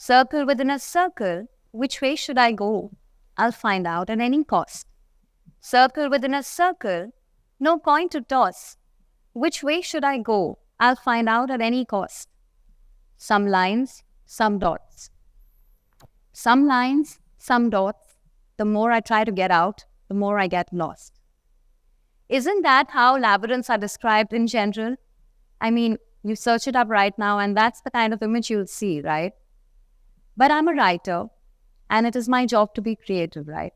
Circle within a circle, which way should I go? I'll find out at any cost. Circle within a circle, no coin to toss. Which way should I go? I'll find out at any cost. Some lines, some dots. Some lines, some dots. The more I try to get out, the more I get lost. Isn't that how labyrinths are described in general? I mean, you search it up right now and that's the kind of image you'll see, right? But I'm a writer and it is my job to be creative, right?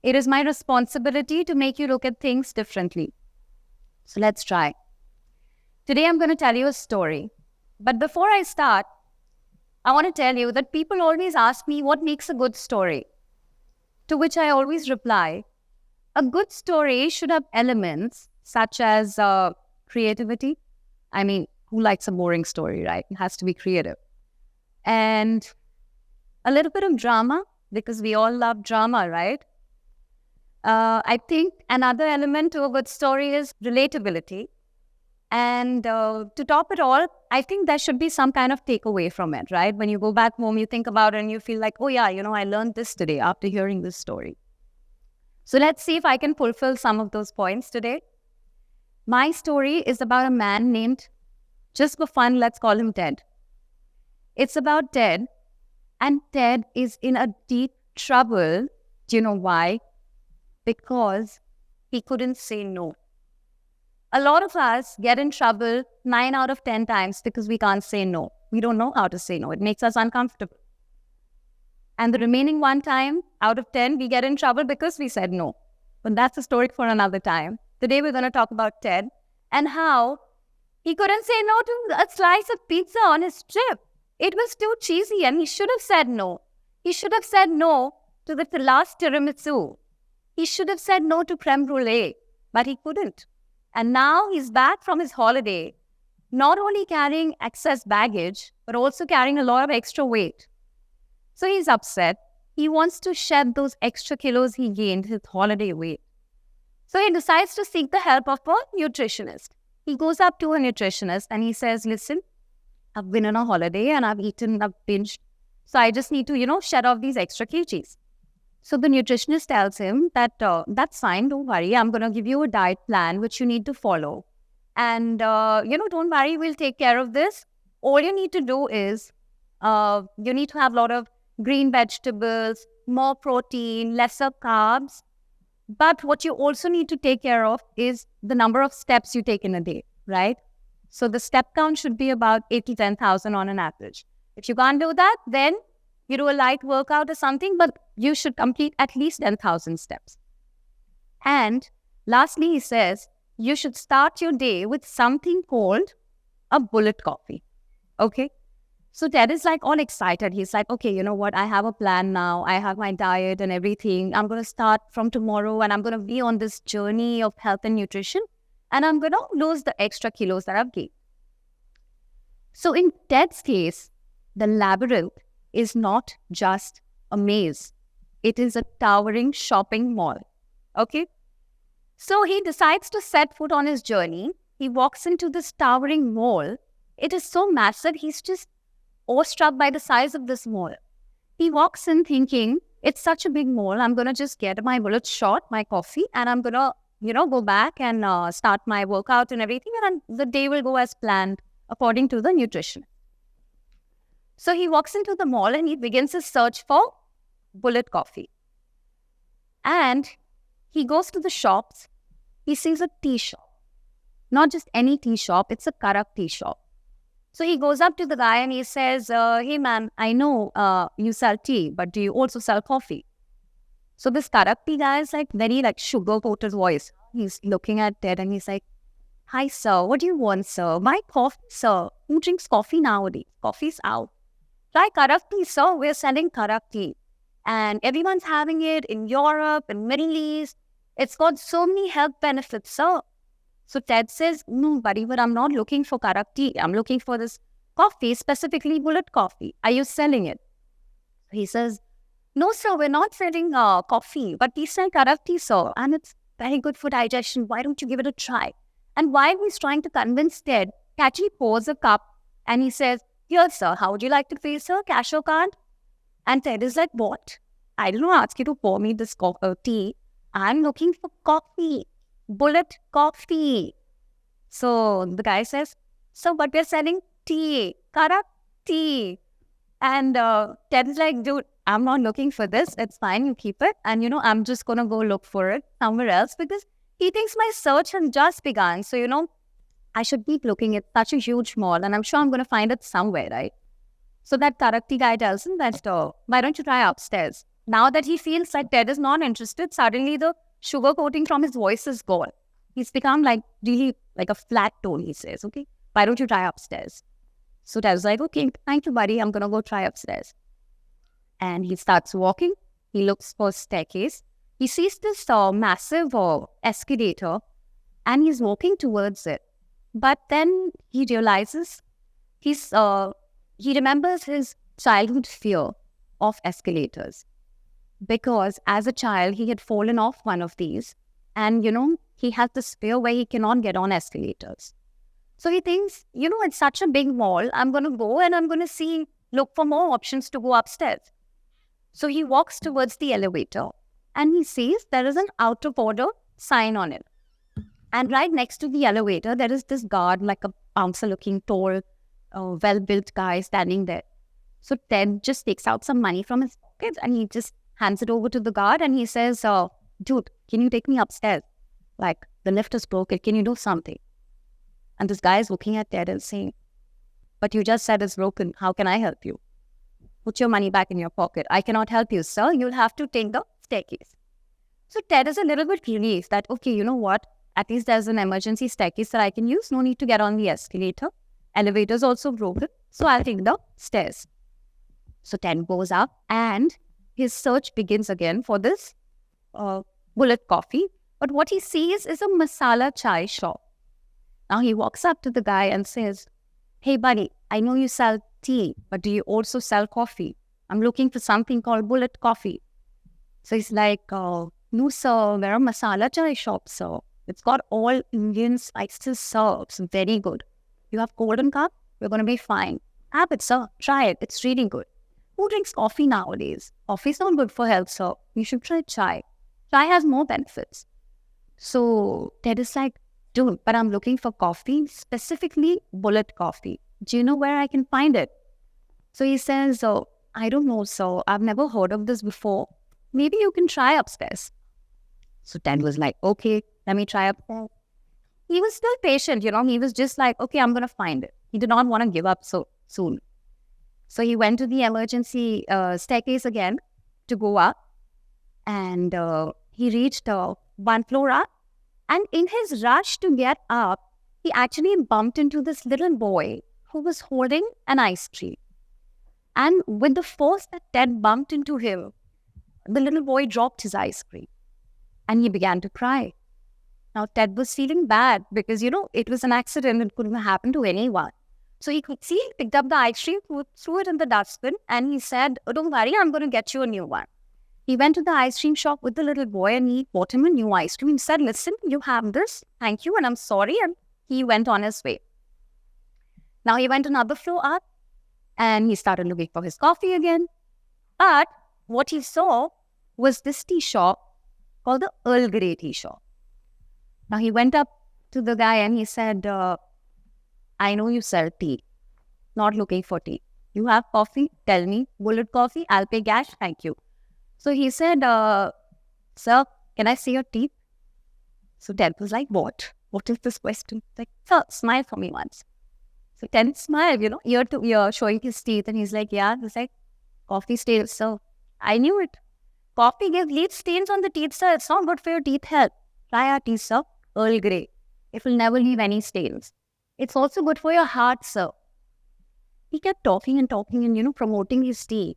It is my responsibility to make you look at things differently. So let's try. Today I'm going to tell you a story. But before I start, I want to tell you that people always ask me what makes a good story. To which I always reply, a good story should have elements such as creativity. I mean, who likes a boring story, right? It has to be creative. And a little bit of drama, because we all love drama, right? I think another element to a good story is relatability. And to top it all, I think there should be some kind of takeaway from it, right? When you go back home, you think about it and you feel like, oh yeah, I learned this today after hearing this story. So let's see if I can fulfill some of those points today. My story is about a man named, just for fun, let's call him Ted. It's about Ted, and Ted is in a deep trouble. Do you know why? Because he couldn't say no. A lot of us get in trouble 9 out of 10 times because we can't say no. We don't know how to say no. It makes us uncomfortable. And the remaining 1 time out of 10, we get in trouble because we said no. But that's a story for another time. Today we're going to talk about Ted and how he couldn't say no to a slice of pizza on his trip. It was too cheesy and he should have said no. He should have said no to the last tiramisu. He should have said no to creme brulee, but he couldn't. And now he's back from his holiday, not only carrying excess baggage, but also carrying a lot of extra weight. So he's upset. He wants to shed those extra kilos he gained, his holiday weight. So he decides to seek the help of a nutritionist. He goes up to a nutritionist and he says, listen, I've been on a holiday and I've binged. So I just need to, shed off these extra kgs. So the nutritionist tells him that that's fine, don't worry. I'm going to give you a diet plan which you need to follow. And, don't worry, we'll take care of this. All you need to do is you need to have a lot of green vegetables, more protein, lesser carbs. But what you also need to take care of is the number of steps you take in a day, right? So the step count should be about 8 to 10,000 on an average. If you can't do that, then you do a light workout or something, but you should complete at least 10,000 steps. And lastly, he says, you should start your day with something called a bullet coffee. Okay? So Ted is like all excited. He's like, okay, you know what? I have a plan now. I have my diet and everything. I'm going to start from tomorrow and I'm going to be on this journey of health and nutrition. And I'm going to lose the extra kilos that I've gained. So in Ted's case, the labyrinth is not just a maze. It is a towering shopping mall. Okay? So he decides to set foot on his journey. He walks into this towering mall. It is so massive, he's just awestruck by the size of this mall. He walks in thinking, it's such a big mall. I'm going to just get my bullet shot, my coffee, and I'm going to, go back and start my workout and everything. And the day will go as planned according to the nutrition. So he walks into the mall and he begins his search for bullet coffee. And he goes to the shops. He sees a tea shop. Not just any tea shop, it's a Karak tea shop. So he goes up to the guy and he says, hey man, I know you sell tea, but do you also sell coffee? So this Karak tea guy is very sugar-coated voice. He's looking at Ted and he's like, hi sir, what do you want sir? My coffee sir. Who drinks coffee nowadays? Coffee's out. Try Karak tea sir, we're selling Karak tea. And everyone's having it in Europe and Middle East. It's got so many health benefits sir. So Ted says, no, buddy, but I'm not looking for Karak tea. I'm looking for this coffee, specifically bullet coffee. Are you selling it? He says, no, sir, we're not selling coffee, but we sell Karak tea, sir. And it's very good for digestion. Why don't you give it a try? And while he's trying to convince Ted, he actually pours a cup and he says, Here, sir, how would you like to pay, sir? Cash or card? And Ted is like, what? I didn't ask you to pour me this tea. I'm looking for coffee. Bullet coffee. So the guy says, so but we're selling tea. Karak tea. And Ted is like, dude, I'm not looking for this. It's fine. You keep it. And, I'm just going to go look for it somewhere else because he thinks my search has just begun. So, I should keep looking at such a huge mall and I'm sure I'm going to find it somewhere, right? So that Karakti guy tells him that, why don't you try upstairs? Now that he feels like Ted is not interested, suddenly the sugar coating from his voice is gone. He's become really like a flat tone, he says, okay, why don't you try upstairs? So Ted's like, okay, thank you, buddy. I'm going to go try upstairs. And he starts walking. He looks for a staircase. He sees this massive escalator and he's walking towards it. But then he realizes he remembers his childhood fear of escalators. Because as a child, he had fallen off one of these. And, he has this fear where he cannot get on escalators. So he thinks, it's such a big mall. I'm going to go and I'm going to look for more options to go upstairs. So he walks towards the elevator and he sees there is an out of order sign on it. And right next to the elevator, there is this guard, like a bouncer-looking, tall, well-built guy standing there. So Ted just takes out some money from his pocket and he just hands it over to the guard and he says, dude, can you take me upstairs? Like, the lift is broken. Can you do something? And this guy is looking at Ted and saying, but you just said it's broken. How can I help you? Put your money back in your pocket. I cannot help you, sir. You'll have to take the staircase. So Ted is a little bit relieved that, okay, you know what? At least there's an emergency staircase that I can use. No need to get on the escalator. Elevator's also broken. So I'll take the stairs. So Ted goes up and his search begins again for this bullet coffee. But what he sees is a masala chai shop. Now he walks up to the guy and says, hey buddy, I know you sell tea, but do you also sell coffee? I'm looking for something called bullet coffee. So he's like, no sir, we're a masala chai shop, sir. It's got all Indian spices, sir. It's very good. You have golden cup? We're going to be fine. Have it, sir. Try it. It's really good. Who drinks coffee nowadays? Coffee's not good for health, sir. You should try chai. Chai has more benefits. So Ted is like, dude, but I'm looking for coffee, specifically bullet coffee. Do you know where I can find it? So he says, I don't know, sir. I've never heard of this before. Maybe you can try upstairs. So Ted was like, okay, let me try upstairs. He was still patient, He was just like, okay, I'm going to find it. He did not want to give up so soon. So he went to the emergency staircase again to go up. And he reached one floor up. And in his rush to get up, he actually bumped into this little boy who was holding an ice cream. And with the force that Ted bumped into him, the little boy dropped his ice cream. And he began to cry. Now, Ted was feeling bad because, it was an accident. It couldn't happen to anyone. So he picked up the ice cream, threw it in the dustbin, and he said, oh, don't worry, I'm going to get you a new one. He went to the ice cream shop with the little boy and he bought him a new ice cream. He said, listen, you have this. Thank you. And I'm sorry. And he went on his way. Now he went another floor up and he started looking for his coffee again. But what he saw was this tea shop called the Earl Grey tea shop. Now he went up to the guy and he said, I know you sell tea. Not looking for tea. You have coffee? Tell me. Bullet coffee? I'll pay cash. Thank you. So he said, sir, can I see your teeth? So Ted was like, what? What is this question? Like, sir, smile for me once. So Ted smiled, ear to ear, showing his teeth. And he's like, yeah. He's like, coffee stains, sir. I knew it. Coffee leaves stains on the teeth, sir. It's not good for your teeth health. Try our tea, sir. Earl Grey. It will never leave any stains. It's also good for your heart, sir. He kept talking and promoting his tea.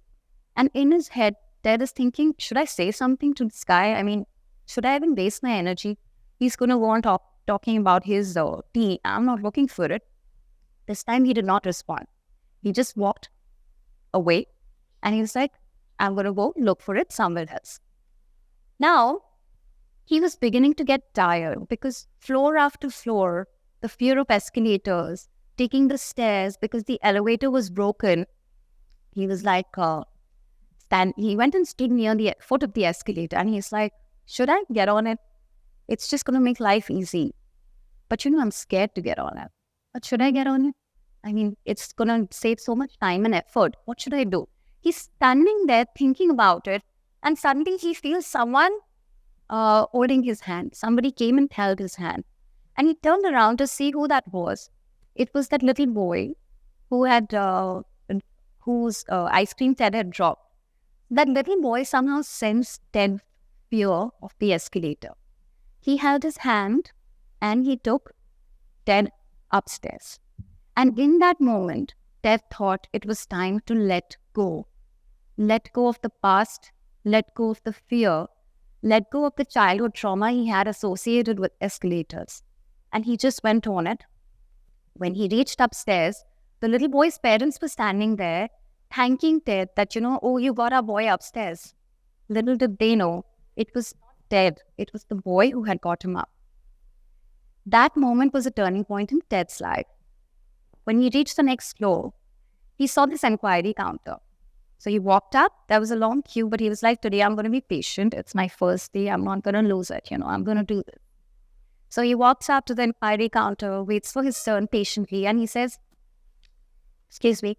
And in his head, Ted is thinking, should I say something to this guy? I mean, should I even waste my energy? He's going to go on talking about his tea. I'm not looking for it. This time he did not respond. He just walked away and he was like, I'm going to go look for it somewhere else. Now, he was beginning to get tired because floor after floor, the fear of escalators, taking the stairs because the elevator was broken. He was like, he went and stood near the foot of the escalator and he's like, should I get on it? It's just going to make life easy. But I'm scared to get on it. But should I get on it? I mean, it's going to save so much time and effort. What should I do? He's standing there thinking about it. And suddenly he feels someone holding his hand. Somebody came and held his hand. And he turned around to see who that was. It was that little boy who had, whose ice cream Ted had dropped. That little boy somehow sensed Ted's fear of the escalator. He held his hand and he took Ted upstairs. And in that moment, Ted thought it was time to let go. Let go of the past, let go of the fear, let go of the childhood trauma he had associated with escalators. And he just went on it. When he reached upstairs, the little boy's parents were standing there, thanking Ted that, oh, you got our boy upstairs. Little did they know, it was not Ted, it was the boy who had got him up. That moment was a turning point in Ted's life. When he reached the next floor, he saw this inquiry counter. So he walked up, there was a long queue, but he was like, today I'm going to be patient. It's my first day, I'm not going to lose it, I'm going to do this. So he walks up to the inquiry counter, waits for his turn patiently, and he says, excuse me,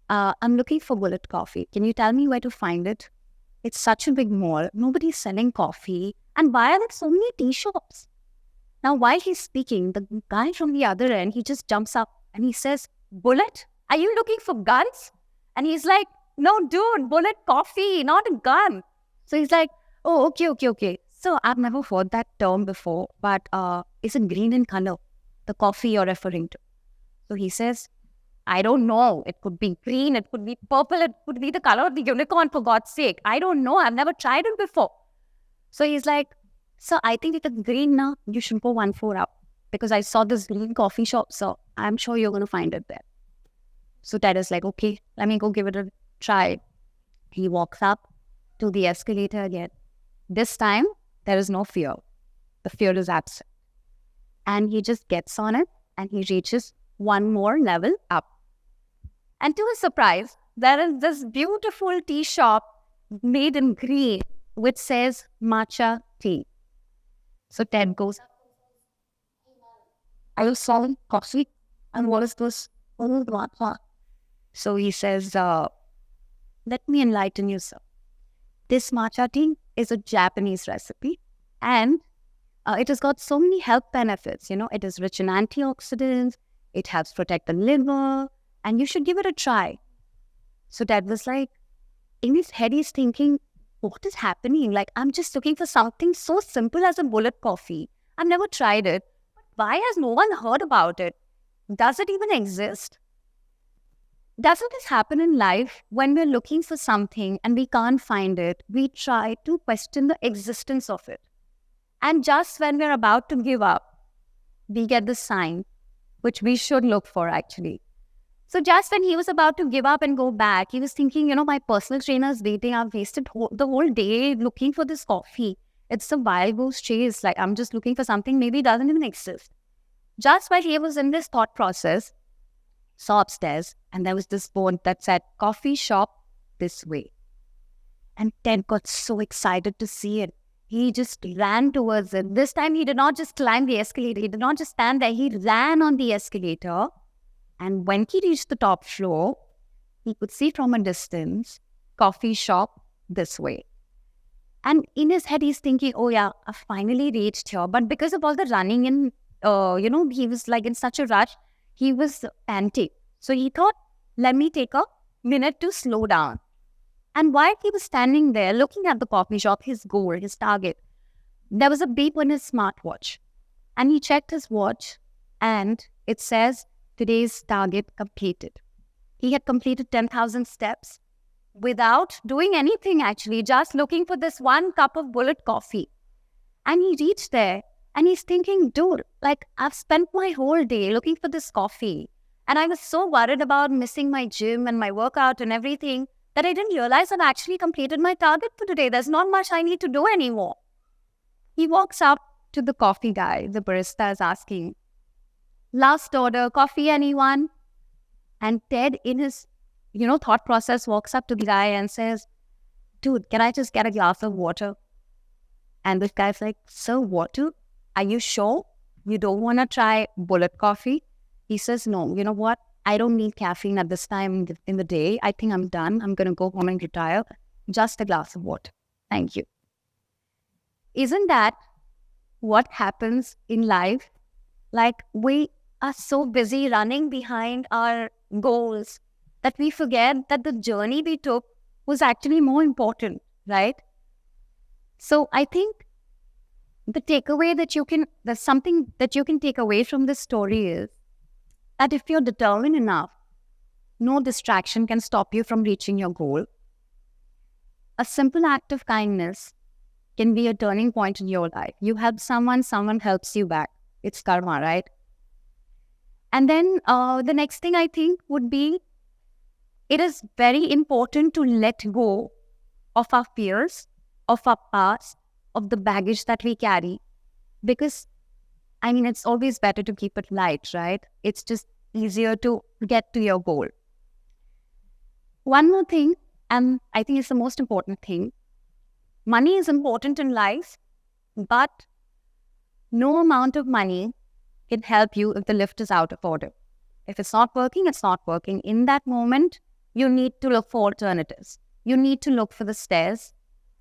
I'm looking for bullet coffee. Can you tell me where to find it? It's such a big mall. Nobody's selling coffee. And why are there so many tea shops? Now, while he's speaking, the guy from the other end, he just jumps up and he says, bullet? Are you looking for guns? And he's like, no, dude, bullet coffee, not a gun. So he's like, oh, okay. So I've never heard that term before, but is it green in color, the coffee you're referring to? So he says, I don't know. It could be green, it could be purple, it could be the color of the unicorn, for God's sake. I don't know. I've never tried it before. So he's like, so I think if it's green now, you should go 1 floor up because I saw this green coffee shop. So I'm sure you're going to find it there. So Ted is like, okay, let me go give it a try. He walks up to the escalator again. This time, there is no fear. The fear is absent. And he just gets on it and he reaches one more level up. And to his surprise, there is this beautiful tea shop made in green which says matcha tea. So Ted goes, are you selling coffee? And what is this? So he says, let me enlighten you, sir. This matcha tea is a Japanese recipe and it has got so many health benefits. It is rich in antioxidants, it helps protect the liver, and you should give it a try. So Dad was like, in his head, he's thinking, what is happening? Like, I'm just looking for something so simple as a bullet coffee. I've never tried it. But why has no one heard about it? Does it even exist? Doesn't this happen in life? When we're looking for something and we can't find it, we try to question the existence of it. And just when we're about to give up, we get the sign, which we should look for actually. So just when he was about to give up and go back, he was thinking, my personal trainer is waiting. I've wasted the whole day looking for this coffee. It's a wild goose chase. Like, I'm just looking for something maybe it doesn't even exist. Just while he was in this thought process, saw upstairs and there was this board that said, coffee shop this way. And Ted got so excited to see it. He just ran towards it. This time he did not just climb the escalator. He did not just stand there. He ran on the escalator. And when he reached the top floor, he could see from a distance, coffee shop this way. And in his head, he's thinking, oh yeah, I finally reached here. But because of all the running in, he was like in such a rush, he was panting. So he thought, let me take a minute to slow down. And while he was standing there looking at the coffee shop, his goal, his target, there was a beep on his smartwatch. And he checked his watch and it says, today's target completed. He had completed 10,000 steps without doing anything actually, just looking for this 1 cup of bullet coffee. And he reached there and he's thinking, dude, like I've spent my whole day looking for this coffee. And I was so worried about missing my gym and my workout and everything that I didn't realize I've actually completed my target for today. There's not much I need to do anymore. He walks up to the coffee guy. The barista is asking, Last order, coffee, anyone? And Ted, in his, thought process, walks up to the guy and says, dude, can I just get a glass of water? And this guy's like, sir, water? Are you sure you don't want to try bullet coffee? He says, no, you know what? I don't need caffeine at this time in the day. I think I'm done. I'm going to go home and retire. Just a glass of water. Thank you. Isn't that what happens in life? Like, we are so busy running behind our goals that we forget that the journey we took was actually more important, right? So I think there's something that you can take away from this story is that if you're determined enough, no distraction can stop you from reaching your goal. A simple act of kindness can be a turning point in your life. You help someone helps you back. It's karma, right? And then the next thing I think would be, it is very important to let go of our fears, of our past, of the baggage that we carry. Because, it's always better to keep it light, right? It's just easier to get to your goal. One more thing, and I think it's the most important thing. Money is important in life, but no amount of money can help you if the lift is out of order. If it's not working, it's not working. In that moment, you need to look for alternatives. You need to look for the stairs.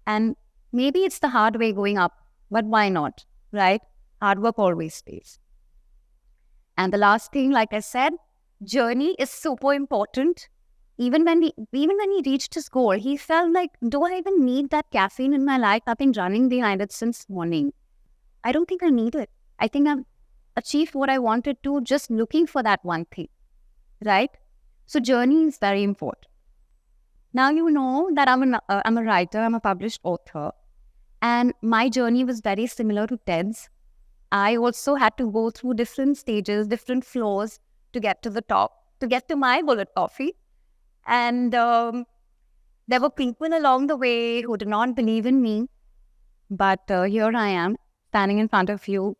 And maybe it's the hard way going up, but why not, right? Hard work always pays. And the last thing, like I said, journey is super important. Even when he reached his goal, he felt like, do I even need that caffeine in my life? I've been running behind it since morning. I don't think I need it. I think I've achieved what I wanted to, just looking for that one thing, right? So journey is very important. Now you know that I'm a writer, I'm a published author, and my journey was very similar to Ted's. I also had to go through different stages, different floors to get to the top, to get to my bullet coffee. And there were people along the way who did not believe in me, but here I am, standing in front of you.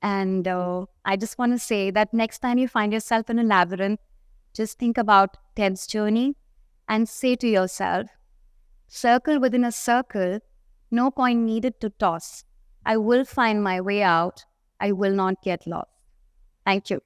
And I just want to say that next time you find yourself in a labyrinth, just think about Ted's journey and say to yourself, circle within a circle, no coin needed to toss. I will find my way out. I will not get lost. Thank you.